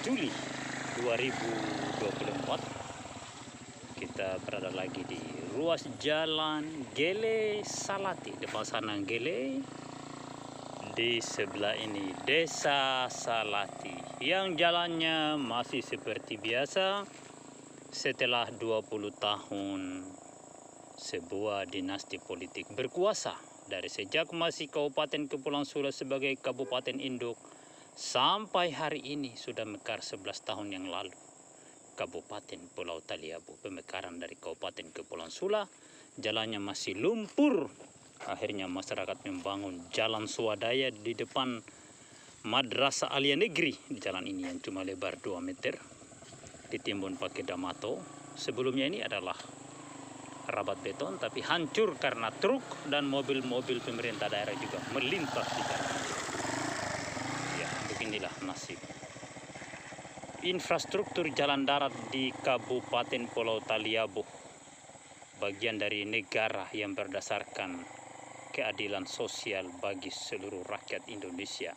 Juli 2024. Kita berada lagi di ruas jalan Gele Salati, depan sana Gele. Di sebelah ini Desa Salati, yang jalannya masih seperti biasa setelah 20 tahun sebuah dinasti politik berkuasa. Dari sejak masih Kabupaten Kepulauan Sula sebagai kabupaten induk sampai hari ini sudah mekar 11 tahun yang lalu. Kabupaten Pulau Taliabu, pemekaran dari Kabupaten Kepulauan Sula, jalannya masih lumpur. Akhirnya masyarakat membangun jalan swadaya di depan Madrasah Alia Negeri. Di jalan ini yang cuma lebar 2 meter, ditimbun pakai damato. Sebelumnya ini adalah rabat beton, tapi hancur karena truk dan mobil-mobil pemerintah daerah juga melintas di jalan. Ya, beginilah nasib infrastruktur jalan darat di Kabupaten Pulau Taliabu, bagian dari negara yang berdasarkan keadilan sosial bagi seluruh rakyat Indonesia,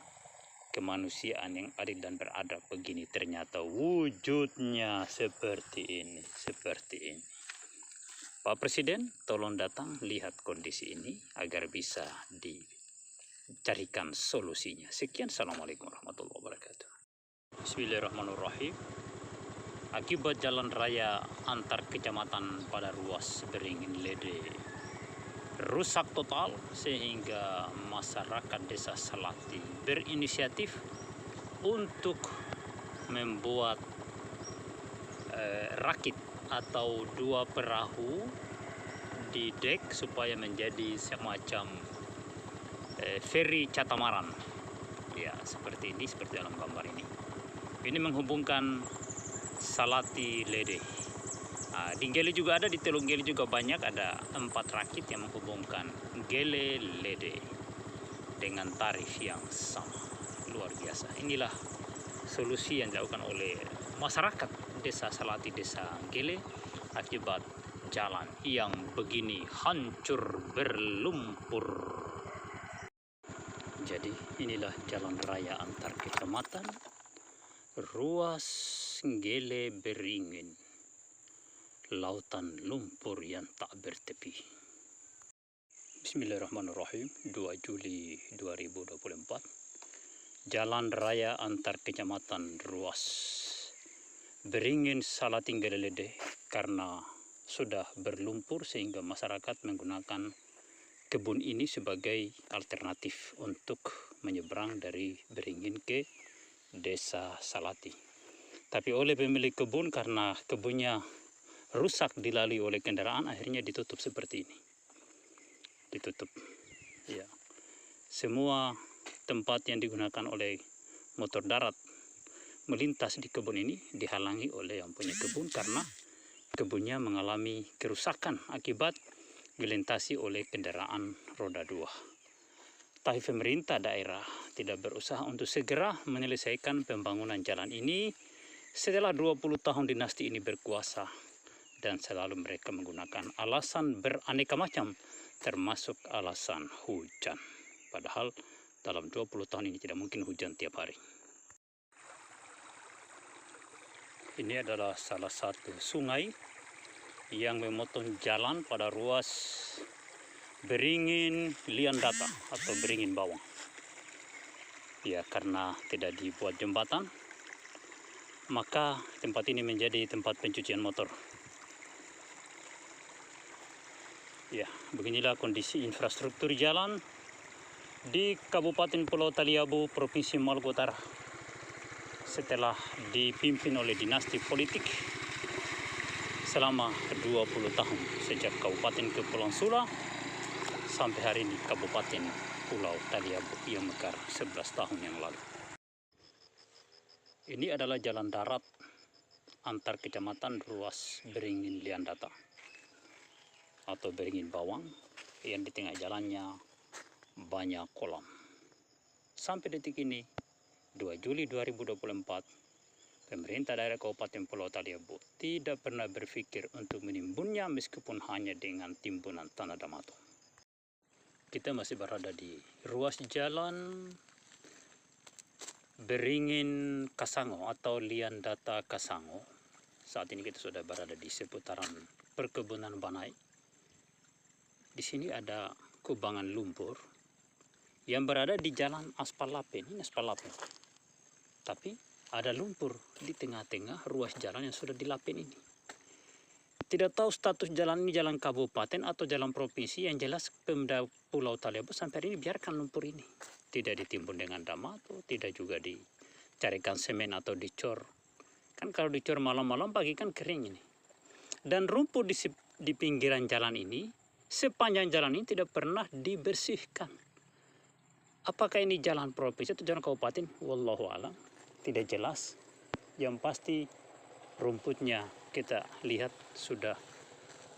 kemanusiaan yang adil dan beradab. Begini ternyata wujudnya seperti ini. Pak Presiden, tolong datang lihat kondisi ini agar bisa dicarikan solusinya. Sekian, Assalamualaikum warahmatullahi wabarakatuh. Bismillahirrahmanirrahim. Akibat jalan raya antar kecamatan pada ruas Beringin Lede rusak total, sehingga masyarakat Desa Salati berinisiatif untuk membuat rakit atau 2 perahu di dek supaya menjadi semacam feri catamaran. Ya, seperti ini, seperti dalam gambar ini. Ini menghubungkan Salati Lede. Di Gele juga ada, di Teluk Gele juga banyak, ada 4 rakit yang menghubungkan Gele Lede dengan tarif yang sama. Luar biasa. Inilah solusi yang dilakukan oleh masyarakat Desa Salati, Desa Gele, akibat jalan yang begini hancur berlumpur. Jadi inilah jalan raya antar kecamatan ruas Gele Beringin, lautan lumpur yang tak bertepi. Bismillahirrahmanirrahim. 2 Juli 2024. Jalan raya antar kecamatan ruas Beringin Salati Gele Lede karena sudah berlumpur sehingga masyarakat menggunakan kebun ini sebagai alternatif untuk menyeberang dari Beringin ke Desa Salati. Tapi oleh pemilik kebun, karena kebunnya rusak dilalui oleh kendaraan, akhirnya ditutup seperti ini. Ditutup. Ya. Semua tempat yang digunakan oleh motor darat melintas di kebun ini dihalangi oleh yang punya kebun karena kebunnya mengalami kerusakan akibat dilintasi oleh kendaraan roda 2. Tapi pemerintah daerah tidak berusaha untuk segera menyelesaikan pembangunan jalan ini setelah 20 tahun dinasti ini berkuasa, dan selalu mereka menggunakan alasan beraneka macam, termasuk alasan hujan. Padahal dalam 20 tahun ini tidak mungkin hujan tiap hari. Ini adalah salah satu sungai yang memotong jalan pada ruas Beringin Liandata atau Beringin Bawang. Ya, karena tidak dibuat jembatan, maka tempat ini menjadi tempat pencucian motor. Ya, beginilah kondisi infrastruktur jalan di Kabupaten Pulau Taliabu, Provinsi Maluku Utara, setelah dipimpin oleh dinasti politik selama 20 tahun sejak Kabupaten Kepulauan Sula sampai hari ini Kabupaten Pulau Taliabu yang mekar 11 tahun yang lalu. Ini adalah jalan darat antar kecamatan ruas Beringin Liandata atau Beringin Bawang, yang di tengah jalannya banyak kolam. Sampai detik ini 2 Juli 2024, pemerintah daerah Kabupaten Pulau Taliabu tidak pernah berpikir untuk menimbunnya meskipun hanya dengan timbunan tanah damato. Kita masih berada di ruas jalan Beringin Kasango atau Liandata Kasango. Saat ini kita sudah berada di seputaran perkebunan Banai. Di sini ada kubangan lumpur yang berada di jalan aspal lapen. Ini aspal lapen. Tapi ada lumpur di tengah-tengah ruas jalan yang sudah dilapen ini. Tidak tahu status jalan ini jalan kabupaten atau jalan provinsi, yang jelas Pemda Pulau Taliabu sampai hari ini biarkan lumpur ini. Tidak ditimbun dengan damato, tidak juga dicarikan semen atau dicor. Kan kalau dicor malam-malam, pagi kan kering ini. Dan rumput di pinggiran jalan ini, sepanjang jalan ini tidak pernah dibersihkan. Apakah ini jalan provinsi atau jalan kabupaten? Wallahu a'lam, tidak jelas. Yang pasti rumputnya kita lihat sudah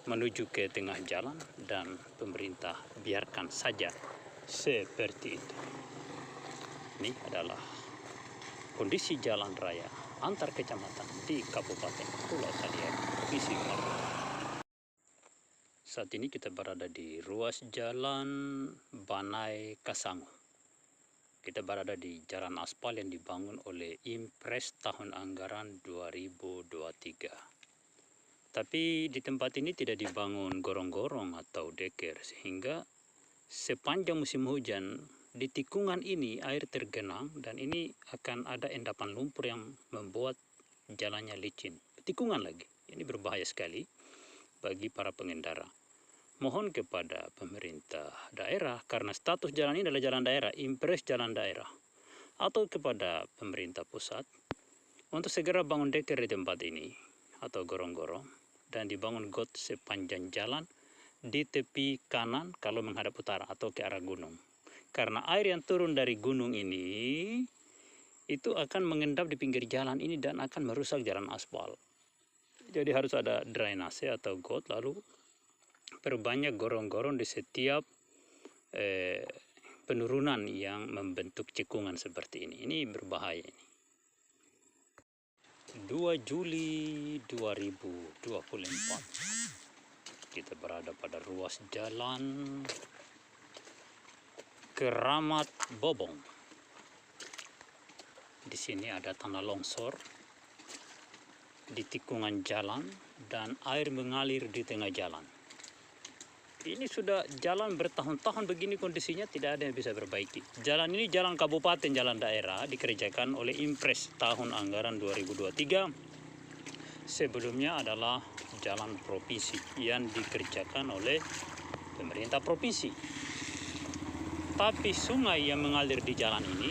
menuju ke tengah jalan dan pemerintah biarkan saja seperti itu. Ini adalah kondisi jalan raya antar kecamatan di Kabupaten Pulau Taliabu, Provinsi Papua. Saat ini kita berada di ruas jalan Banai Kasango. Kita berada di jalan aspal yang dibangun oleh Impres tahun anggaran 2023. Tapi di tempat ini tidak dibangun gorong-gorong atau deker, sehingga sepanjang musim hujan di tikungan ini air tergenang dan ini akan ada endapan lumpur yang membuat jalannya licin. Tikungan lagi, ini berbahaya sekali bagi para pengendara. Mohon kepada pemerintah daerah, karena status jalan ini adalah jalan daerah, impres jalan daerah, atau kepada pemerintah pusat untuk segera bangun deker di tempat ini atau gorong-gorong dan dibangun got sepanjang jalan di tepi kanan kalau menghadap utara atau ke arah gunung. Karena air yang turun dari gunung ini itu akan mengendap di pinggir jalan ini dan akan merusak jalan aspal. Jadi harus ada drainase atau got, lalu perbanyak gorong-gorong di setiap penurunan yang membentuk cekungan seperti ini. Ini berbahaya ini. 2 Juli 2024 kita berada pada ruas jalan Keramat Bobong. Di sini ada tanah longsor di tikungan jalan dan air mengalir di tengah jalan. Ini sudah jalan bertahun-tahun begini kondisinya, tidak ada yang bisa perbaiki. Jalan ini jalan kabupaten, jalan daerah, dikerjakan oleh Impres tahun anggaran 2023. Sebelumnya adalah jalan provinsi yang dikerjakan oleh pemerintah provinsi. Tapi sungai yang mengalir di jalan ini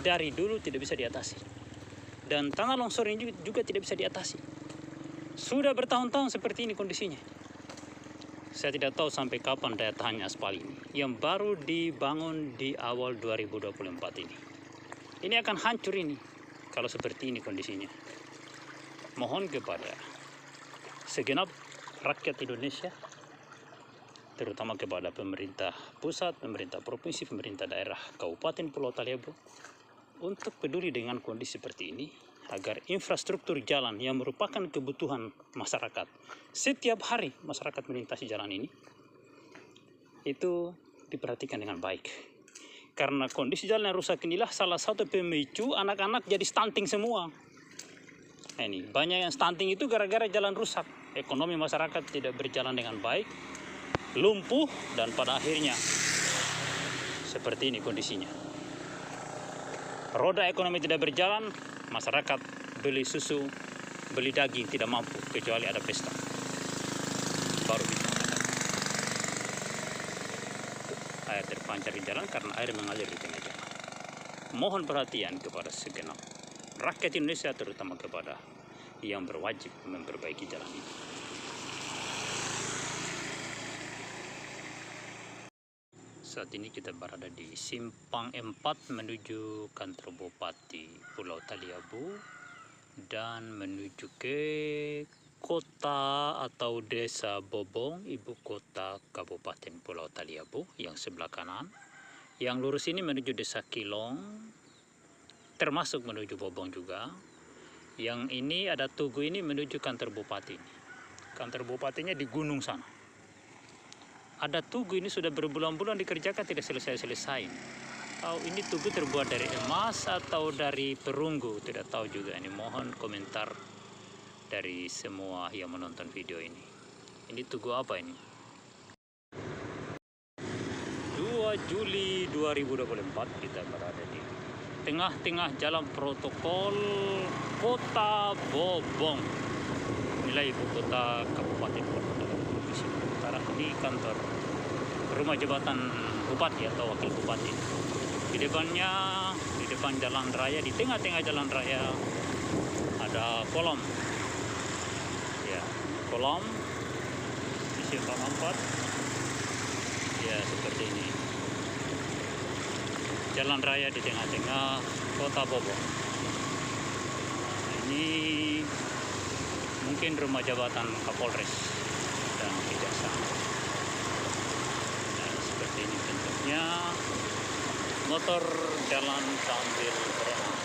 dari dulu tidak bisa diatasi. Dan tanah longsor ini juga tidak bisa diatasi. Sudah bertahun-tahun seperti ini kondisinya. Saya tidak tahu sampai kapan daya tahannya aspal ini, yang baru dibangun di awal 2024 ini. Ini akan hancur ini, kalau seperti ini kondisinya. Mohon kepada segenap rakyat Indonesia, terutama kepada pemerintah pusat, pemerintah provinsi, pemerintah daerah Kabupaten Pulau Taliabu, untuk peduli dengan kondisi seperti ini, agar infrastruktur jalan yang merupakan kebutuhan masyarakat, setiap hari masyarakat melintasi jalan ini, itu diperhatikan dengan baik. Karena kondisi jalan yang rusak inilah salah satu pemicu anak-anak jadi stunting semua. Nah, ini banyak yang stunting itu gara-gara jalan rusak. Ekonomi masyarakat tidak berjalan dengan baik, lumpuh, dan pada akhirnya seperti ini kondisinya. Roda ekonomi tidak berjalan, masyarakat beli susu, beli daging tidak mampu, kecuali ada pesta. Baru bisa makan. Air terpancar di jalan karena air mengalir di tengah jalan. Mohon perhatian kepada segenap rakyat Indonesia, terutama kepada yang berwajib memperbaiki jalan ini. Saat ini kita berada di Simpang 4 menuju kantor Bupati Pulau Taliabu dan menuju ke kota atau desa Bobong, ibu kota Kabupaten Pulau Taliabu yang sebelah kanan. Yang lurus ini menuju desa Kilong, termasuk menuju Bobong juga. Yang ini ada Tugu ini menuju kantor Bupati. Kantor Bupatinya di gunung sana. Ada Tugu ini sudah berbulan-bulan dikerjakan, tidak selesai-selesai. Atau ini tugu terbuat dari emas atau dari perunggu, tidak tahu juga ini. Mohon komentar dari semua yang menonton video ini. Ini tugu apa ini? 2 Juli 2024 kita berada di tengah-tengah jalan protokol Kota Bobong. Inilah ibu kota Kabupaten Provinsi Utara. Ini kantor rumah jabatan bupati atau wakil bupati. Di depannya, di depan jalan raya, di tengah-tengah jalan raya ada kolam. Ya, kolam isi 4. Ya, seperti ini. Jalan raya di tengah-tengah Kota Bobong. Ini mungkin rumah jabatan Kapolres dan Kejaksaan. Nah, seperti ini bentuknya. Motor jalan sambil berenang.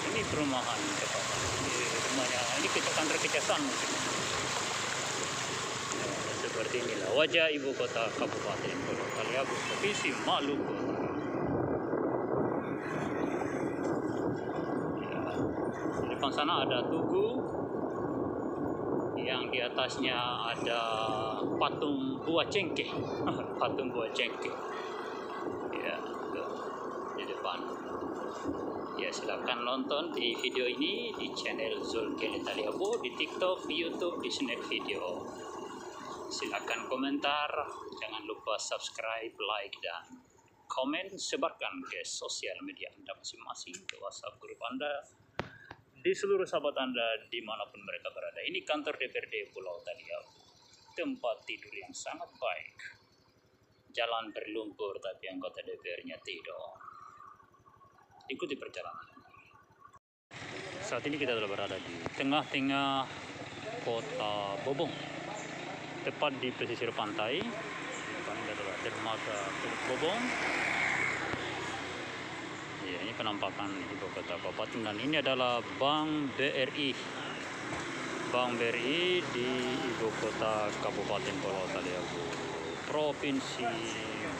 Ini perumahan tepatnya. Ini rumahnya. Ini kantor Kejaksaan mungkin. Nah, seperti inilah wajah ibu kota Kabupaten Pulau Taliabu, Provinsi Maluku. Di depan sana ada tugu yang di atasnya ada patung buah cengkeh. Patung buah cengkeh. Ya, tuh, di depan. Ya, silakan nonton di video ini di channel Zulkifli Taliabu, di TikTok, di YouTube, di Snack Video. Silakan komentar, jangan lupa subscribe, like, dan komen, sebarkan ke sosial media Anda masing-masing, ke WhatsApp grup Anda, di seluruh sahabat Anda dimanapun mereka berada. Ini kantor DPRD Pulau Taliabu, tempat tidur yang sangat baik. Jalan berlumpur tapi anggota DPR-nya tidak. Ikuti perjalanan. Saat ini kita telah berada di tengah-tengah Kota Bobong, tepat di pesisir pantai. Depan adalah dermaga Teluk Bobong. Ya, ini penampakan ibu kota kabupaten, dan ini adalah Bank BRI. Bank BRI di ibu kota Kabupaten Pulau Taliabu, Provinsi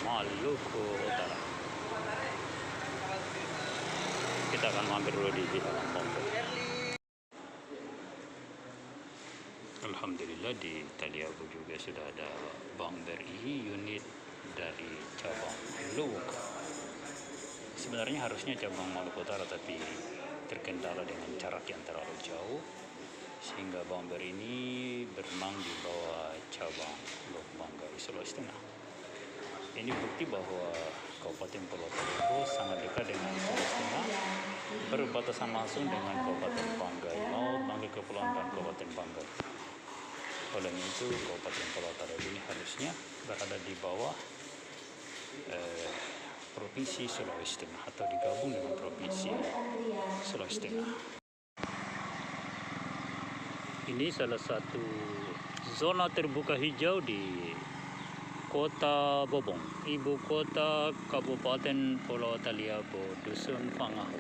Maluku Utara. Kita akan mampir dulu di dalam bank. Alhamdulillah di Taliabu juga sudah ada Bank BRI unit dari cabang Luwuk. Sebenarnya harusnya cabang Maluku Utara, tapi terkendala dengan jarak yang terlalu jauh, sehingga Bank BRI ini berenang di bawah cabang Lok Banggai, Sulawesi Tengah. Ini bukti bahwa Kabupaten Pulau Taliabu sangat dekat dengan Sulawesi Tengah, berbatasan langsung dengan Kabupaten Banggai, Laut Banggai Kepulauan dan Kabupaten Banggai. Oleh itu, Kabupaten Pulau Taliabu ini harusnya berada di bawah Provinsi Sulawesi Tengah atau digabung dengan Provinsi Sulawesi Tengah. Ini salah satu zona terbuka hijau di Kota Bobong, ibu kota Kabupaten Pulau Taliabu, Dusun Pangahu.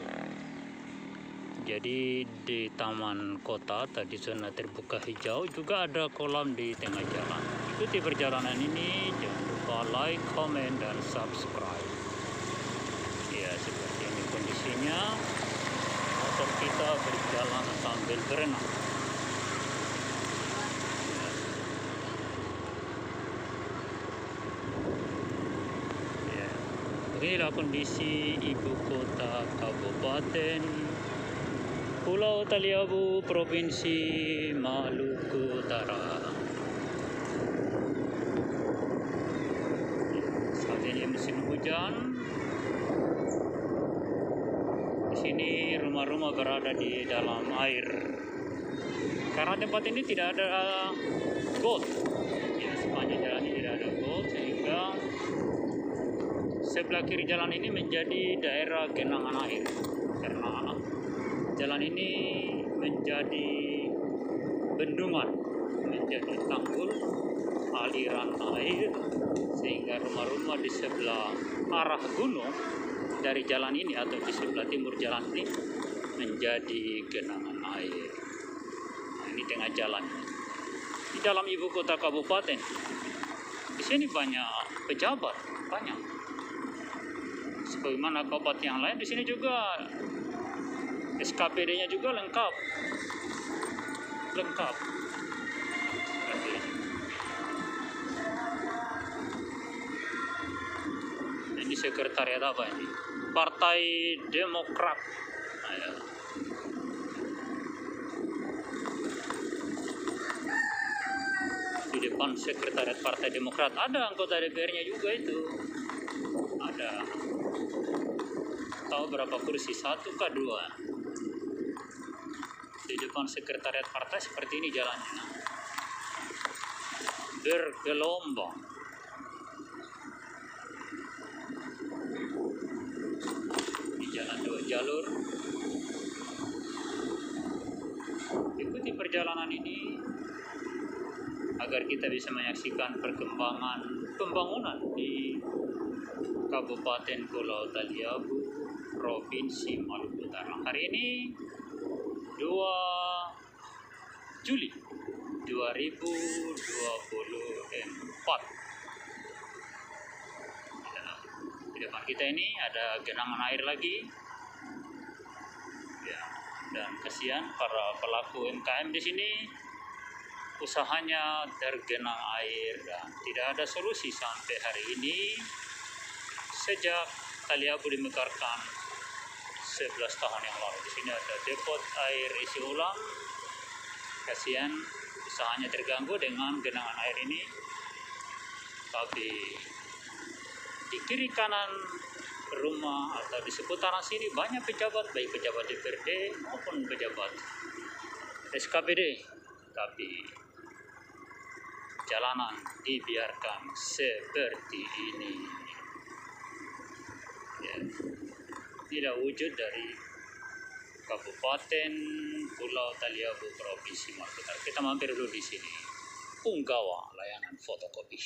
Jadi di taman kota tadi zona terbuka hijau juga ada kolam di tengah jalan. Ikuti perjalanan ini, jangan lupa like, comment, dan subscribe. Ya, seperti ini kondisinya. Motor kita berjalan sambil berenang. Ya, beginilah kondisi ibu kota Kabupaten Pulau Taliabu, Provinsi Maluku Utara. Saat ini musim hujan. Di sini rumah-rumah berada di dalam air. Karena tempat ini tidak ada got. Ya, sepanjang jalan ini tidak ada got, sehingga sebelah kiri jalan ini menjadi daerah genangan air. Karena jalan ini menjadi bendungan, menjadi tanggul aliran air, sehingga rumah-rumah di sebelah arah gunung dari jalan ini atau di sebelah timur jalan ini menjadi genangan air. Nah, ini tengah jalan di dalam ibu kota kabupaten. Di sini banyak pejabat, banyak. Sebagaimana kabupaten yang lain, di sini juga SKPD-nya juga lengkap. Ini sekretariat apa ini? Partai Demokrat. Nah, ya. Di depan sekretariat Partai Demokrat ada anggota DPR-nya juga itu. Ada. Tahu berapa kursi? 1 kah 2? Di depan sekretariat partai seperti ini jalannya. Bergelombang. Di jalan 2 jalur. Ikuti perjalanan ini agar kita bisa menyaksikan perkembangan pembangunan di Kabupaten Pulau Taliabu, Provinsi Maluku Utara. Hari ini 2 Juli 2024. Di depan kita ini ada genangan air lagi. Ya, dan kasihan para pelaku UMKM di sini, usahanya tergenang air dan tidak ada solusi sampai hari ini sejak Taliabu dimekarkan 11 tahun yang lalu. Di sini ada depot air isi ulang. Kasihan usahanya terganggu dengan genangan air ini. Tapi di kiri kanan rumah atau di seputaran sini banyak pejabat, baik pejabat DPRD maupun pejabat SKPD. Tapi jalanan dibiarkan seperti ini. Ya, tidak wujud dari Kabupaten Pulau Taliabu, Provinsi Maluku Utara. Kita mampir dulu di sini. Punggawa layanan fotokopi.